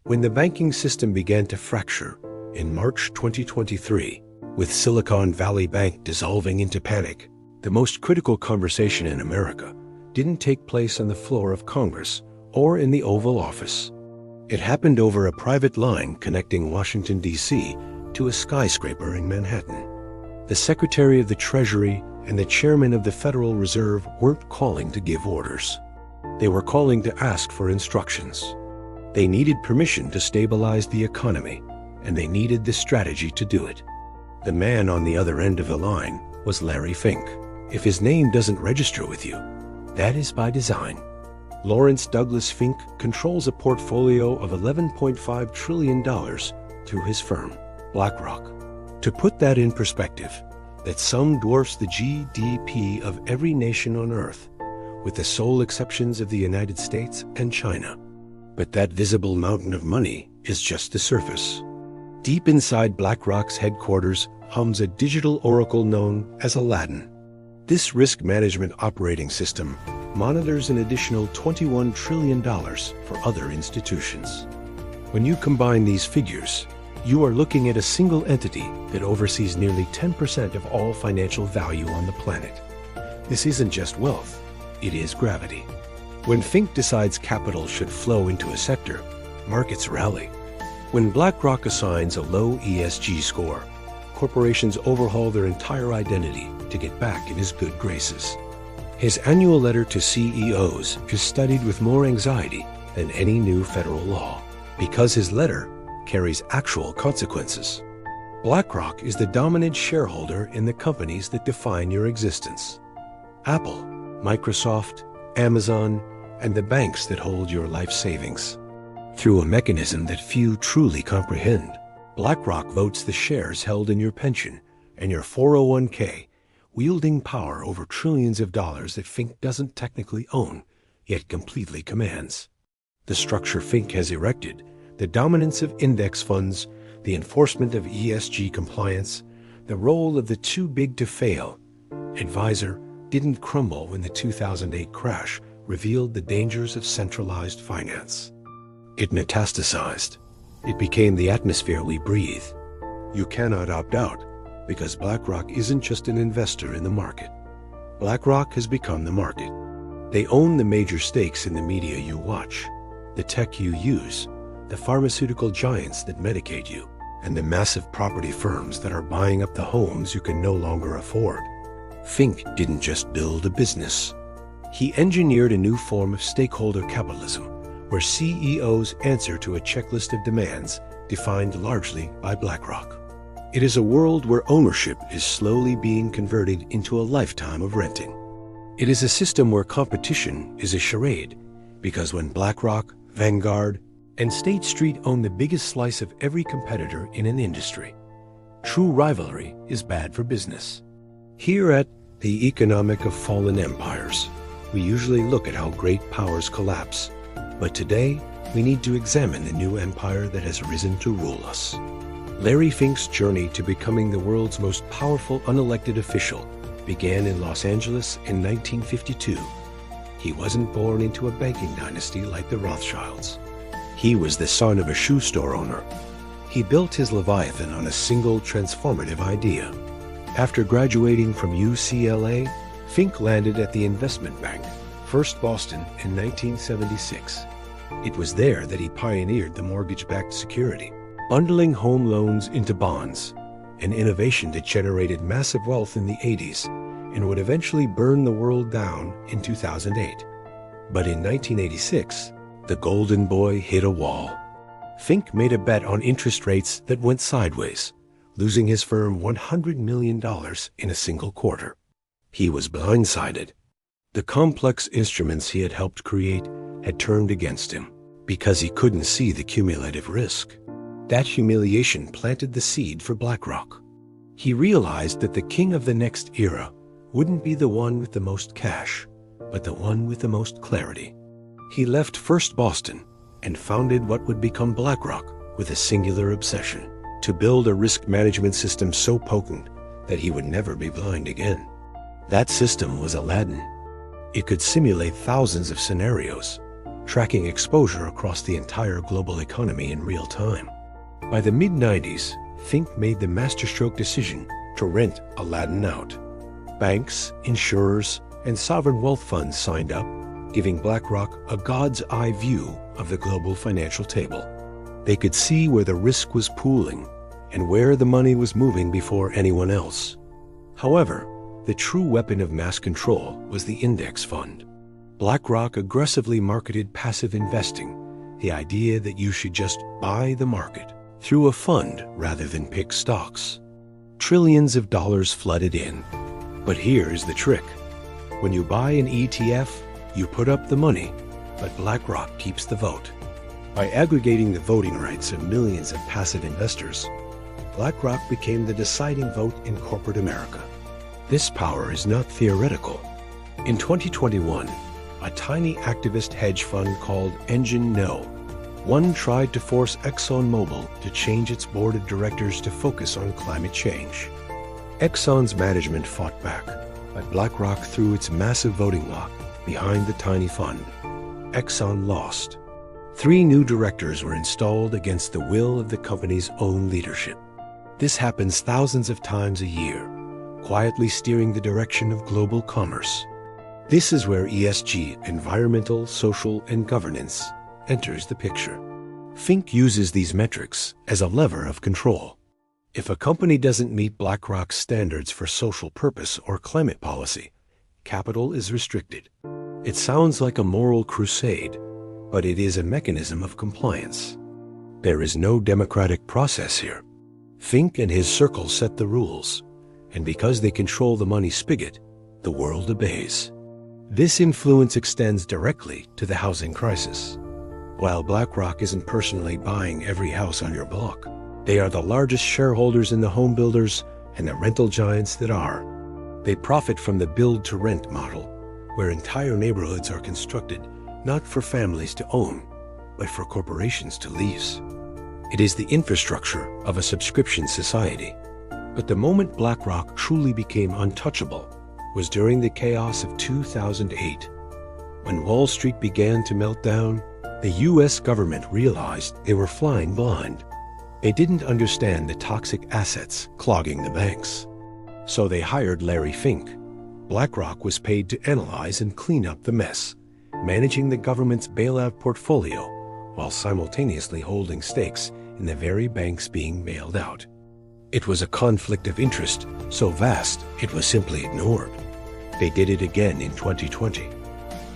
When the banking system began to fracture in March 2023, with Silicon Valley Bank dissolving into panic, the most critical conversation in America didn't take place on the floor of Congress or in the Oval Office. It happened over a private line connecting Washington, D.C. to a skyscraper in Manhattan. The Secretary of the Treasury and the Chairman of the Federal Reserve weren't calling to give orders. They were calling to ask for instructions. They needed permission to stabilize the economy, and they needed the strategy to do it. The man on the other end of the line was Larry Fink. If his name doesn't register with you, that is by design. Lawrence Douglas Fink controls a portfolio of $11.5 trillion through his firm, BlackRock. To put that in perspective, that sum dwarfs the GDP of every nation on Earth, with the sole exceptions of the United States and China. But that visible mountain of money is just the surface. Deep inside BlackRock's headquarters hums a digital oracle known as Aladdin. This risk management operating system monitors an additional $21 trillion for other institutions. When you combine these figures, you are looking at a single entity that oversees nearly 10% of all financial value on the planet. This isn't just wealth, it is gravity. When Fink decides capital should flow into a sector, markets rally. When BlackRock assigns a low ESG score, corporations overhaul their entire identity to get back in his good graces. His annual letter to CEOs is studied with more anxiety than any new federal law, because his letter carries actual consequences. BlackRock is the dominant shareholder in the companies that define your existence. Apple, Microsoft, Amazon, and the banks that hold your life savings. Through a mechanism that few truly comprehend, BlackRock votes the shares held in your pension and your 401k, wielding power over trillions of dollars that Fink doesn't technically own, yet completely commands. The structure Fink has erected, the dominance of index funds, the enforcement of ESG compliance, the role of the too big to fail advisor didn't crumble when the 2008 crash revealed the dangers of centralized finance. It metastasized. It became the atmosphere we breathe. You cannot opt out, because BlackRock isn't just an investor in the market. BlackRock has become the market. They own the major stakes in the media you watch, the tech you use, the pharmaceutical giants that medicate you, and the massive property firms that are buying up the homes you can no longer afford. Fink didn't just build a business. He engineered a new form of stakeholder capitalism, where CEOs answer to a checklist of demands defined largely by BlackRock. It is a world where ownership is slowly being converted into a lifetime of renting. It is a system where competition is a charade, because when BlackRock, Vanguard, and State Street own the biggest slice of every competitor in an industry, true rivalry is bad for business. Here at The Economic of Fallen Empires, we usually look at how great powers collapse, but today we need to examine the new empire that has risen to rule us. Larry Fink's journey to becoming the world's most powerful unelected official began in Los Angeles in 1952. He wasn't born into a banking dynasty like the Rothschilds. He was the son of a shoe store owner. He built his Leviathan on a single transformative idea. After graduating from UCLA, Fink landed at the investment bank, First Boston, in 1976. It was there that he pioneered the mortgage-backed security, bundling home loans into bonds, an innovation that generated massive wealth in the 80s and would eventually burn the world down in 2008. But in 1986, the golden boy hit a wall. Fink made a bet on interest rates that went sideways, losing his firm $100 million in a single quarter. He was blindsided. The complex instruments he had helped create had turned against him because he couldn't see the cumulative risk. That humiliation planted the seed for BlackRock. He realized that the king of the next era wouldn't be the one with the most cash, but the one with the most clarity. He left First Boston and founded what would become BlackRock with a singular obsession: to build a risk management system so potent that he would never be blind again. That system was Aladdin. It could simulate thousands of scenarios, tracking exposure across the entire global economy in real time. By the mid-90s, Fink made the masterstroke decision to rent Aladdin out. Banks, insurers, and sovereign wealth funds signed up, giving BlackRock a god's eye view of the global financial table. They could see where the risk was pooling and where the money was moving before anyone else. However, the true weapon of mass control was the index fund. BlackRock aggressively marketed passive investing, the idea that you should just buy the market through a fund rather than pick stocks. Trillions of dollars flooded in. But here's the trick. When you buy an ETF, you put up the money, but BlackRock keeps the vote. By aggregating the voting rights of millions of passive investors, BlackRock became the deciding vote in corporate America. This power is not theoretical. In 2021, a tiny activist hedge fund called Engine No tried to force ExxonMobil to change its board of directors to focus on climate change. Exxon's management fought back, but BlackRock threw its massive voting lock behind the tiny fund. Exxon lost. 3 new directors were installed against the will of the company's own leadership. This happens thousands of times a year, quietly steering the direction of global commerce. This is where ESG, environmental, social, and governance, enters the picture. Fink uses these metrics as a lever of control. If a company doesn't meet BlackRock's standards for social purpose or climate policy, capital is restricted. It sounds like a moral crusade, but it is a mechanism of compliance. There is no democratic process here. Fink and his circle set the rules, and because they control the money spigot, the world obeys. This influence extends directly to the housing crisis. While BlackRock isn't personally buying every house on your block, they are the largest shareholders in the home builders and the rental giants that are. They profit from the build-to-rent model, where entire neighborhoods are constructed not for families to own, but for corporations to lease. It is the infrastructure of a subscription society. But the moment BlackRock truly became untouchable was during the chaos of 2008. When Wall Street began to melt down, the U.S. government realized they were flying blind. They didn't understand the toxic assets clogging the banks. So they hired Larry Fink. BlackRock was paid to analyze and clean up the mess, managing the government's bailout portfolio while simultaneously holding stakes in the very banks being bailed out. It was a conflict of interest so vast it was simply ignored. They did it again in 2020.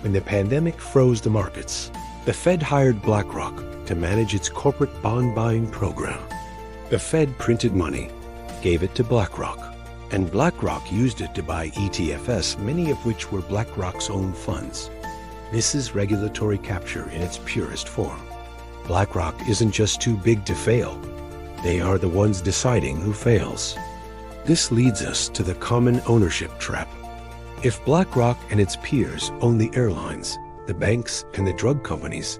When the pandemic froze the markets, the Fed hired BlackRock to manage its corporate bond buying program. The Fed printed money, gave it to BlackRock, and BlackRock used it to buy ETFs, many of which were BlackRock's own funds. This is regulatory capture in its purest form. BlackRock isn't just too big to fail. They are the ones deciding who fails. This leads us to the common ownership trap. If BlackRock and its peers own the airlines, the banks, and the drug companies,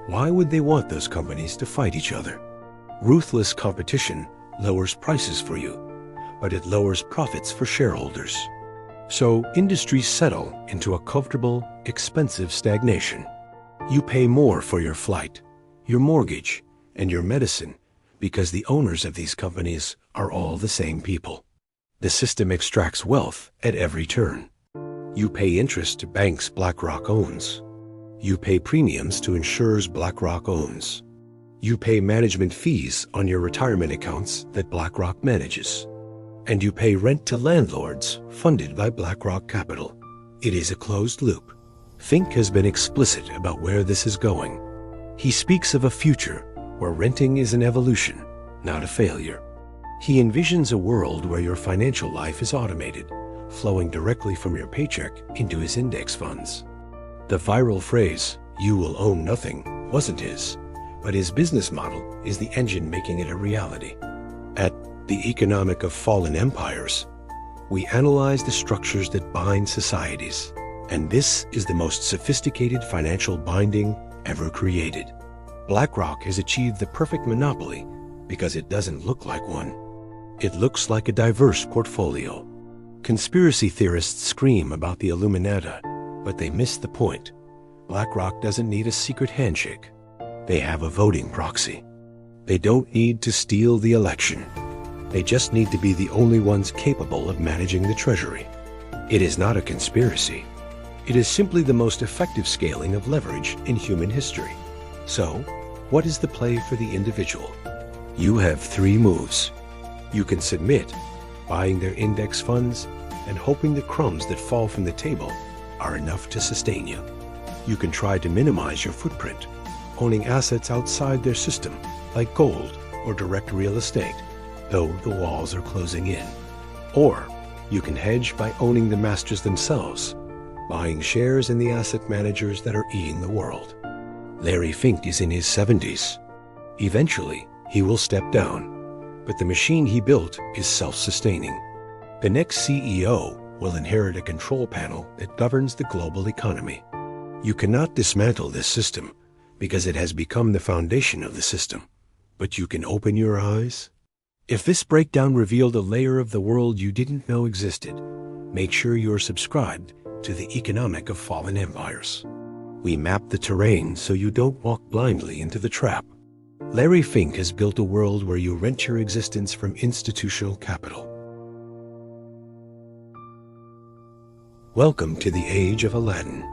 why would they want those companies to fight each other? Ruthless competition lowers prices for you, but it lowers profits for shareholders. So industries settle into a comfortable, expensive stagnation. You pay more for your flight, your mortgage, and your medicine because the owners of these companies are all the same people. The system extracts wealth at every turn. You pay interest to banks BlackRock owns. You pay premiums to insurers BlackRock owns. You pay management fees on your retirement accounts that BlackRock manages. And you pay rent to landlords funded by BlackRock Capital. It is a closed loop. Fink has been explicit about where this is going. He speaks of a future where renting is an evolution, not a failure. He envisions a world where your financial life is automated, flowing directly from your paycheck into his index funds. The viral phrase, "You will own nothing," wasn't his, but his business model is the engine making it a reality. At The Economic of Fallen Empires, we analyze the structures that bind societies, and this is the most sophisticated financial binding ever created. BlackRock has achieved the perfect monopoly because it doesn't look like one. It looks like a diverse portfolio. Conspiracy theorists scream about the Illuminati, but they miss the point. BlackRock doesn't need a secret handshake. They have a voting proxy. They don't need to steal the election. They just need to be the only ones capable of managing the Treasury. It is not a conspiracy. It is simply the most effective scaling of leverage in human history. So, what is the play for the individual? You have 3 moves. You can submit, buying their index funds, and hoping the crumbs that fall from the table are enough to sustain you. You can try to minimize your footprint, owning assets outside their system, like gold or direct real estate, though the walls are closing in. Or you can hedge by owning the masters themselves, buying shares in the asset managers that are eating the world. Larry Fink is in his 70s. Eventually, he will step down, but the machine he built is self-sustaining. The next CEO will inherit a control panel that governs the global economy. You cannot dismantle this system because it has become the foundation of the system, but you can open your eyes. If this breakdown revealed a layer of the world you didn't know existed, make sure you're subscribed to the Economic of Fallen Empires. We map the terrain so you don't walk blindly into the trap. Larry Fink has built a world where you rent your existence from institutional capital. Welcome to the age of Aladdin.